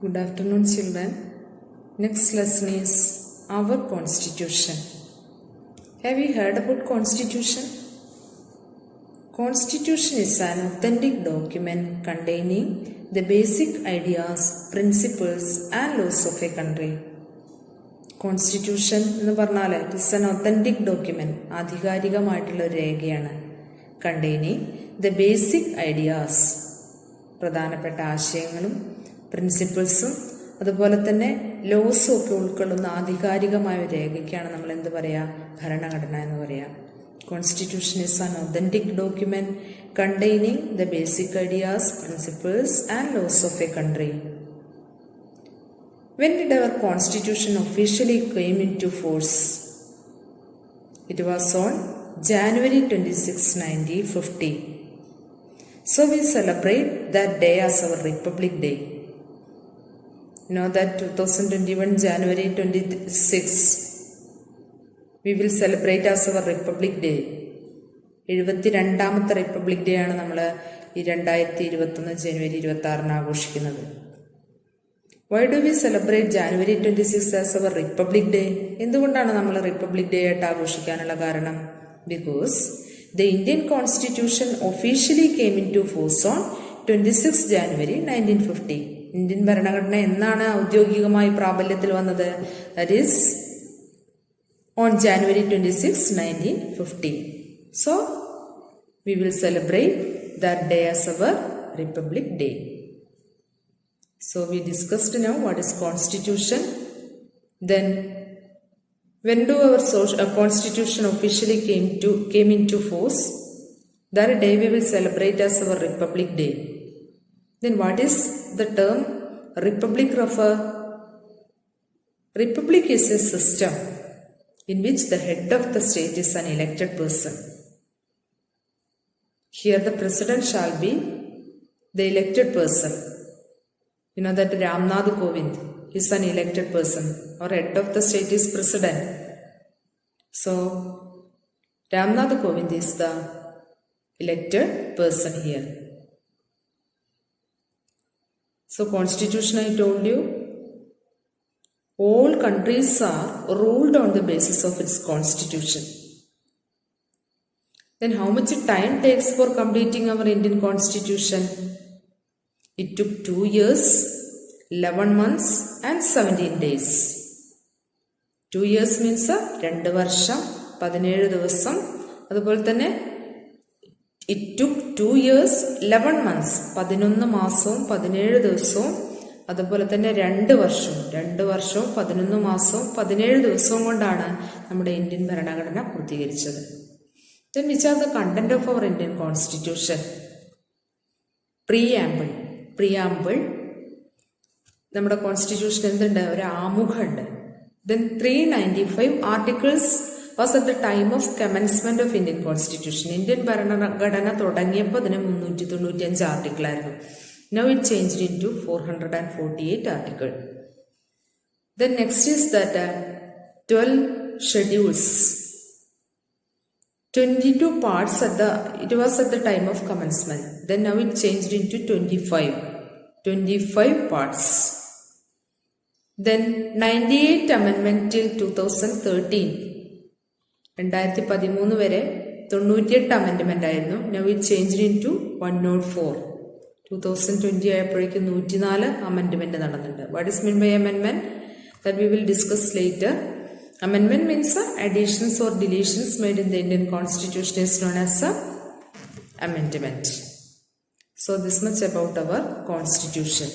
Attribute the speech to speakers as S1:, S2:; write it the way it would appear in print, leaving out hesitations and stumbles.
S1: Good afternoon, children. Next lesson is our Constitution. Have you heard about Constitution? Constitution is an authentic document containing the basic ideas, principles and laws of a country. Constitution എന്ന് പറഞ്ഞാൽ it is an authentic document, ആധികാരികമായിട്ടുള്ള ഒരു രേഖയാണ്. Containing the basic ideas, പ്രധാനപ്പെട്ട ആശയങ്ങളും പ്രിൻസിപ്പിൾസും അതുപോലെ തന്നെ ലോസും ഒക്കെ ഉൾക്കൊള്ളുന്ന ആധികാരികമായ ഒരു രേഖയ്ക്കാണ് നമ്മൾ എന്ത് പറയുക, ഭരണഘടന എന്ന് പറയുക. Constitution is an authentic document containing the basic ideas, principles and laws of a country. When did our Constitution officially came into force? It was on January 26, 1950. So we celebrate that day as our Republic Day. You know that 2021 January 26 we will celebrate as our Republic Day. 72ാമത്തെ Republic Day ആണ് നമ്മൾ ഈ 2021 ജനുവരി 26 ആഘോഷിക്കുന്നത്. Why do we celebrate January 26 as our Republic Day? എന്തുകൊണ്ടാണ് നമ്മൾ republic day ആയിട്ട് ആഘോഷിക്കാനുള്ള കാരണം? Because the Indian Constitution officially came into force on 26 January 1950. Indian ഭരണഘടന എന്നാണ് ഔദ്യോഗികമായി പ്രാബല്യത്തിൽ വന്നത്? That is on January 26, 1950. So, we will celebrate that day as our Republic Day. So, we discussed now what is Constitution. Then, when do our Constitution officially came into force? That day we will celebrate as our Republic Day. Then, what is the term Republic refer? Republic is a system in which the head of the state is an elected person. Here the president shall be the elected person. You know that Ramnath Kovind is an elected person, or head of the state is president. So Ramnath Kovind is the elected person here. So Constitution, I told you, all countries are ruled on the basis of its constitution. Then how much time takes for completing our Indian Constitution? It took 2 years, 11 months and 17 days. 2 years means 2 വർഷം 17 ദിവസം. അതുപോലെ തന്നെ it took 2 years, 11 months, 11 മാസവും 17 ദിവസവും. അതുപോലെ തന്നെ 2 വർഷവും 11 മാസവും 17 ദിവസവും കൊണ്ടാണ് നമ്മുടെ ഇന്ത്യൻ ഭരണഘടന പൂർത്തീകരിച്ചത്. Then which are the content of our Indian Constitution? Preamble. നമ്മുടെ കോൺസ്റ്റിറ്റ്യൂഷൻ എന്തുണ്ട്? ഒരു ആമുഖമുണ്ട്. Then 395 articles was at the time of commencement of Indian Constitution. Indian ഭരണഘടന തുടങ്ങിയപ്പോൾ അതിന് 395 ആർട്ടിക്കിൾ ആയിരുന്നു. Now it changed into 448 articles. Then next is that 12 schedules, 22 parts it was at the time of commencement. Then now it changed into 25 parts. Then 98 amendment till 2013. 2013 വരെ 98 amendment ആയിരുന്നു. Now it changed into 104. 2020 ആയപ്പോഴേക്കും 104 amendment നടന്നിട്ടുണ്ട്. What is meant by amendment? That we will discuss later. Amendment means additions or deletions made in the Indian Constitution is known as amendment. So this much about our Constitution.